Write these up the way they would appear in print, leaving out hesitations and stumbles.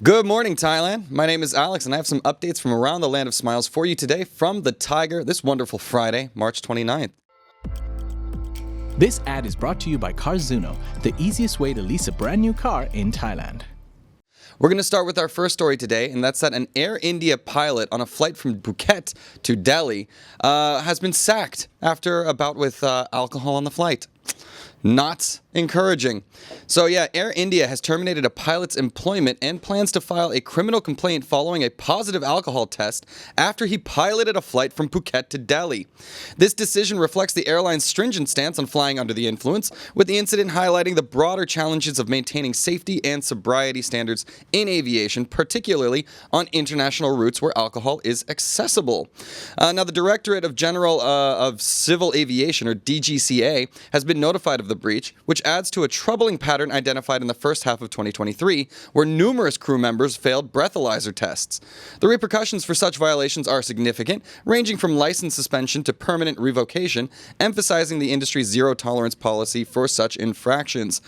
Good morning, Thailand. My name is Alex, and I have some updates from around the land of smiles for you today from the Thaiger this wonderful Friday, March 29th. This ad is brought to you by Carzuno, the easiest way to lease a brand new car in Thailand. We're going to start with our first story today, and that's that an Air India pilot on a flight from Phuket to Delhi has been sacked after a bout with alcohol on the flight. Not encouraging. So yeah, Air India has terminated a pilot's employment and plans to file a criminal complaint following a positive alcohol test after he piloted a flight from Phuket to Delhi. This decision reflects the airline's stringent stance on flying under the influence, with the incident highlighting the broader challenges of maintaining safety and sobriety standards in aviation, particularly on international routes where alcohol is accessible. Now, the Directorate of General of Civil Aviation, or DGCA, has been notified of the breach, which adds to a troubling pattern identified in the first half of 2023, where numerous crew members failed breathalyzer tests. The repercussions for such violations are significant, ranging from license suspension to permanent revocation, emphasizing the industry's zero-tolerance policy for such infractions.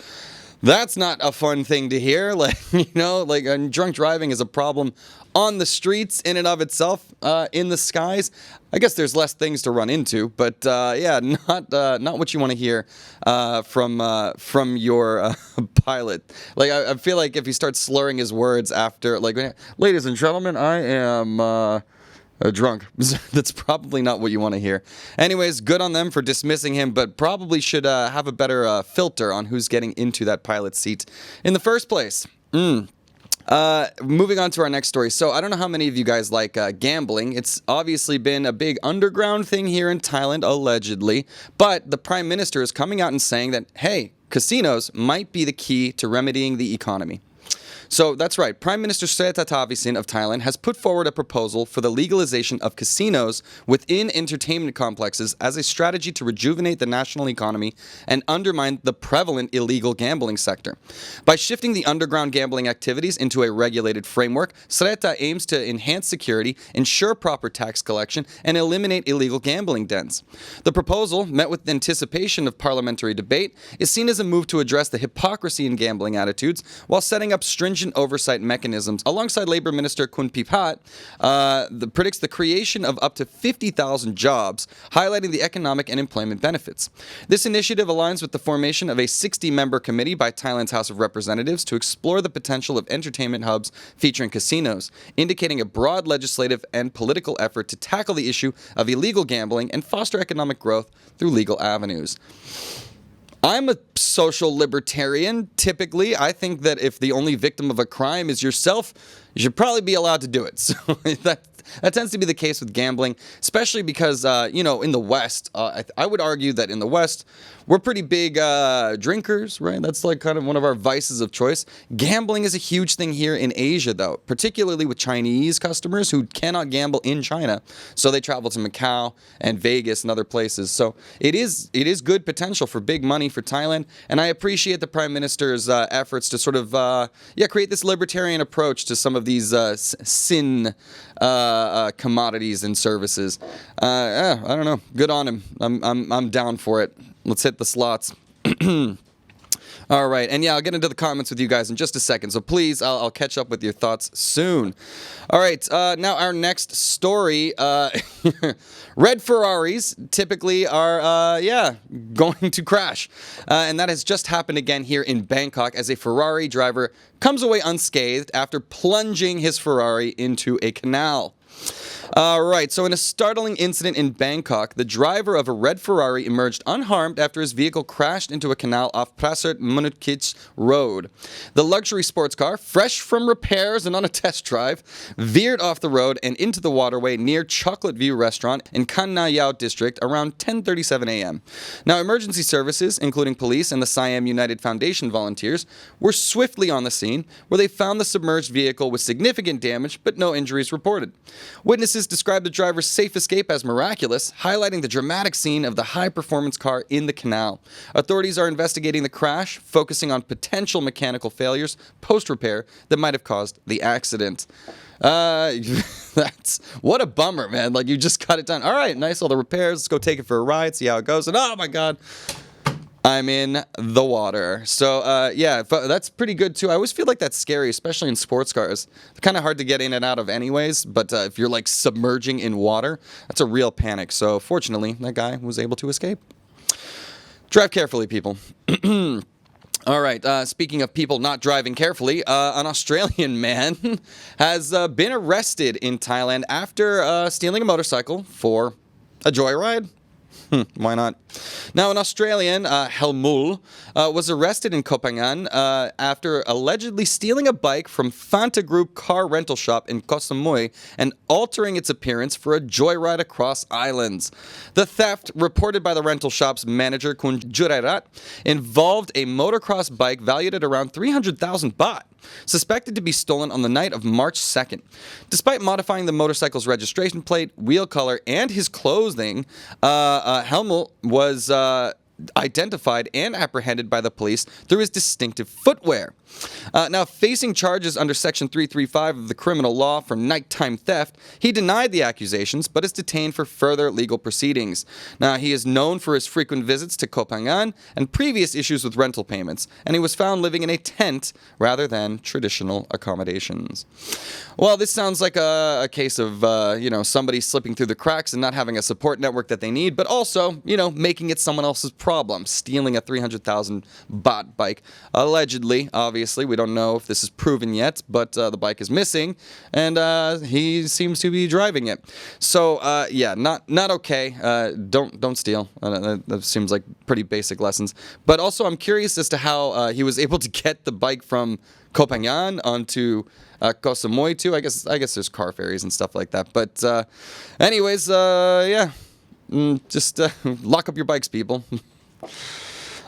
That's not a fun thing to hear. Drunk driving is a problem on the streets in and of itself, in the skies. I guess there's less things to run into, but not what you want to hear from your pilot. I feel like if he starts slurring his words after, ladies and gentlemen, I am drunk. That's probably not what you want to hear. Anyways, good on them for dismissing him, but probably should have a better filter on who's getting into that pilot seat in the first place. Moving on to our next story. So I don't know how many of you guys like gambling. It's obviously been a big underground thing here in Thailand, allegedly. But the Prime Minister is coming out and saying that, hey, casinos might be the key to remedying the economy. So that's right. Prime Minister Srettha Thavisin of Thailand has put forward a proposal for the legalization of casinos within entertainment complexes as a strategy to rejuvenate the national economy and undermine the prevalent illegal gambling sector. By shifting the underground gambling activities into a regulated framework, Srettha aims to enhance security, ensure proper tax collection, and eliminate illegal gambling dens. The proposal, met with anticipation of parliamentary debate, is seen as a move to address the hypocrisy in gambling attitudes while setting up stringent oversight mechanisms. Alongside Labour Minister Kun Pipat, predicts the creation of up to 50,000 jobs, highlighting the economic and employment benefits. This initiative aligns with the formation of a 60-member committee by Thailand's House of Representatives to explore the potential of entertainment hubs featuring casinos, indicating a broad legislative and political effort to tackle the issue of illegal gambling and foster economic growth through legal avenues. I'm a social libertarian. Typically, I think that if the only victim of a crime is yourself, you should probably be allowed to do it. So that tends to be the case with gambling, especially because, in the West, I would argue that in the West, we're pretty big drinkers, right? That's kind of one of our vices of choice. Gambling is a huge thing here in Asia, though, particularly with Chinese customers who cannot gamble in China. So they travel to Macau and Vegas and other places. So it is good potential for big money for Thailand. And I appreciate the Prime Minister's efforts to sort of, create this libertarian approach to some of these sin commodities and services. I don't know. Good on him. I'm down for it. Let's hit the slots. All right, and I'll get into the comments with you guys in just a second, so please, I'll catch up with your thoughts soon. All right, now our next story. Red Ferraris typically are, going to crash. And that has just happened again here in Bangkok as a Ferrari driver comes away unscathed after plunging his Ferrari into a canal. Right, so in a startling incident in Bangkok, the driver of a red Ferrari emerged unharmed after his vehicle crashed into a canal off Prasert Munutkich Road. The luxury sports car, fresh from repairs and on a test drive, veered off the road and into the waterway near Chocolate View Restaurant in Kan Na Yao district around 10:37 a.m. Now, emergency services, including police and the Siam United Foundation volunteers, were swiftly on the scene, where they found the submerged vehicle with significant damage but no injuries reported. Witnesses described the driver's safe escape as miraculous, highlighting the dramatic scene of the high-performance car in the canal. Authorities are investigating the crash, focusing on potential mechanical failures post-repair that might have caused the accident. That's what a bummer, man. You just got it done. All right, nice, all the repairs. Let's go take it for a ride, see how it goes. And oh my God, I'm in the water. So, yeah, that's pretty good, too. I always feel like that's scary, especially in sports cars. They're kind of hard to get in and out of anyways, but if you're, like, submerging in water, that's a real panic. So, fortunately, that guy was able to escape. Drive carefully, people. All right, speaking of people not driving carefully, an Australian man has been arrested in Thailand after stealing a motorcycle for a joyride. Why not? Now, an Australian, Helmul, was arrested in Koh Phangan after allegedly stealing a bike from Fanta Group car rental shop in Koh Samui and altering its appearance for a joyride across islands. The theft, reported by the rental shop's manager, Kun Jurerat, involved a motocross bike valued at around 300,000 baht, suspected to be stolen on the night of March 2nd. Despite modifying the motorcycle's registration plate, wheel color, and his clothing, Helmut was identified and apprehended by the police through his distinctive footwear. Now, facing charges under Section 335 of the criminal law for nighttime theft, he denied the accusations but is detained for further legal proceedings. Now, he is known for his frequent visits to Koh Phangan and previous issues with rental payments, and he was found living in a tent rather than traditional accommodations. Well, this sounds like a case of, somebody slipping through the cracks and not having a support network that they need, but also, making it someone else's problem, stealing a 300,000 baht bike. Allegedly, obviously, we don't know if this is proven yet, but the bike is missing, and he seems to be driving it. So, not okay. Don't steal. That seems like pretty basic lessons. But also, I'm curious as to how he was able to get the bike from Koh Phangan onto Koh Samui too. I guess there's car ferries and stuff like that. But anyways, just lock up your bikes, people.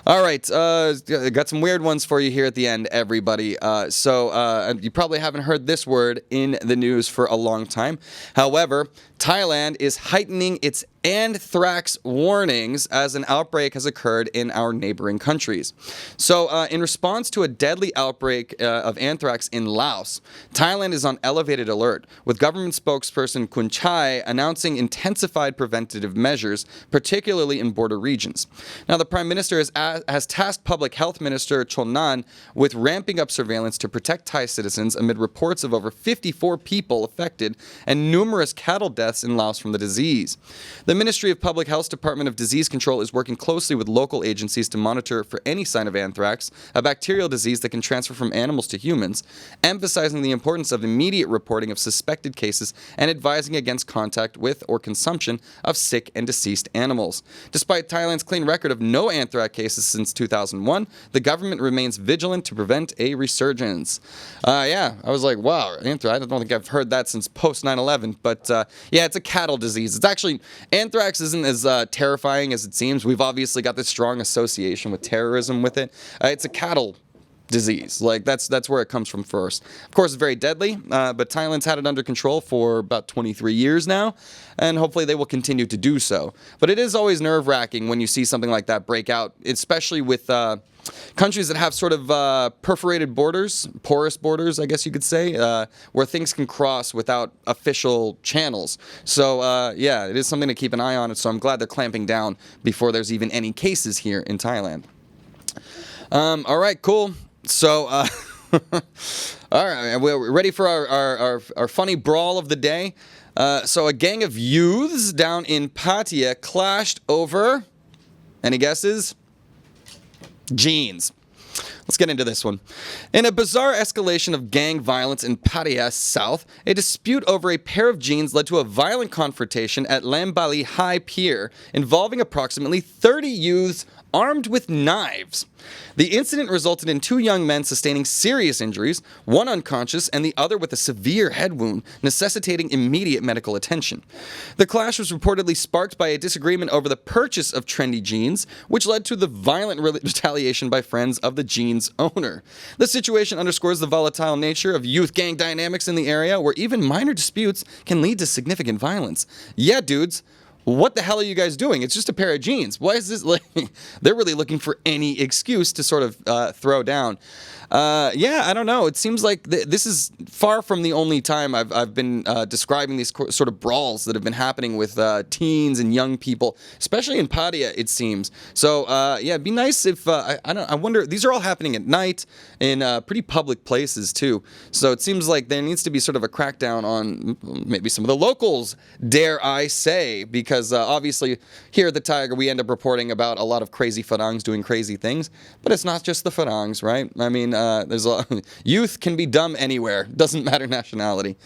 All right, got some weird ones for you here at the end, everybody. So you probably haven't heard this word in the news for a long time. However, Thailand is heightening its anthrax warnings as an outbreak has occurred in our neighboring countries. So, in response to a deadly outbreak of anthrax in Laos, Thailand is on elevated alert, with government spokesperson Kun Chai announcing intensified preventative measures, particularly in border regions. Now, the Prime Minister has tasked Public Health Minister Chonan with ramping up surveillance to protect Thai citizens amid reports of over 54 people affected and numerous cattle deaths in Laos from the disease. The Ministry of Public Health's Department of Disease Control is working closely with local agencies to monitor for any sign of anthrax, a bacterial disease that can transfer from animals to humans, emphasizing the importance of immediate reporting of suspected cases and advising against contact with or consumption of sick and deceased animals. Despite Thailand's clean record of no anthrax cases since 2001, the government remains vigilant to prevent a resurgence. I was like, wow, anthrax, I don't think I've heard that since post 9/11, but it's a cattle disease. It's actually, anthrax isn't as terrifying as it seems. We've obviously got this strong association with terrorism with it. It's a cattle disease. Like, that's where it comes from first. Of course, it's very deadly, but Thailand's had it under control for about 23 years now, and hopefully they will continue to do so. But it is always nerve-wracking when you see something like that break out, especially with countries that have sort of perforated borders, porous borders, I guess you could say, where things can cross without official channels. So, it is something to keep an eye on, so I'm glad they're clamping down before there's even any cases here in Thailand. All right, cool. So, all right, we're ready for our funny brawl of the day. So a gang of youths down in Pattaya clashed over, any guesses? Jeans. Let's get into this one. In a bizarre escalation of gang violence in Pattaya South, a dispute over a pair of jeans led to a violent confrontation at Lambali High Pier involving approximately 30 youths armed with knives. The incident resulted in 2 young men sustaining serious injuries, one unconscious and the other with a severe head wound, necessitating immediate medical attention. The clash was reportedly sparked by a disagreement over the purchase of trendy jeans, which led to the violent retaliation by friends of the jeans owner. The situation underscores the volatile nature of youth gang dynamics in the area, where even minor disputes can lead to significant violence. Yeah, dudes. what the hell are you guys doing? It's just a pair of jeans. Why is this like? They're really looking for any excuse to sort of throw down. Yeah, I don't know. It seems like this is far from the only time I've been describing these sort of brawls that have been happening with teens and young people, especially in Pattaya, it seems. So yeah, it'd be nice if I wonder. These are all happening at night in pretty public places too. So it seems like there needs to be sort of a crackdown on maybe some of the locals, dare I say, because obviously here at the Thaiger we end up reporting about a lot of crazy Farangs doing crazy things, but it's not just the Farangs, right? I mean, there's youth can be dumb anywhere, doesn't matter nationality.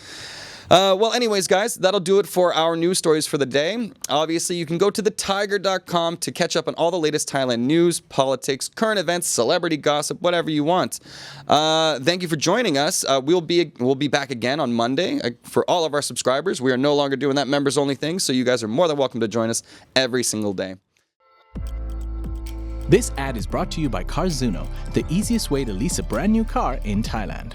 Well, anyways, guys, that'll do it for our news stories for the day. Obviously, you can go to thethaiger.com to catch up on all the latest Thailand news, politics, current events, celebrity gossip, whatever you want. Thank you for joining us. We'll be back again on Monday for all of our subscribers. We are no longer doing that members-only thing, so you guys are more than welcome to join us every single day. This ad is brought to you by Carzuno, the easiest way to lease a brand new car in Thailand.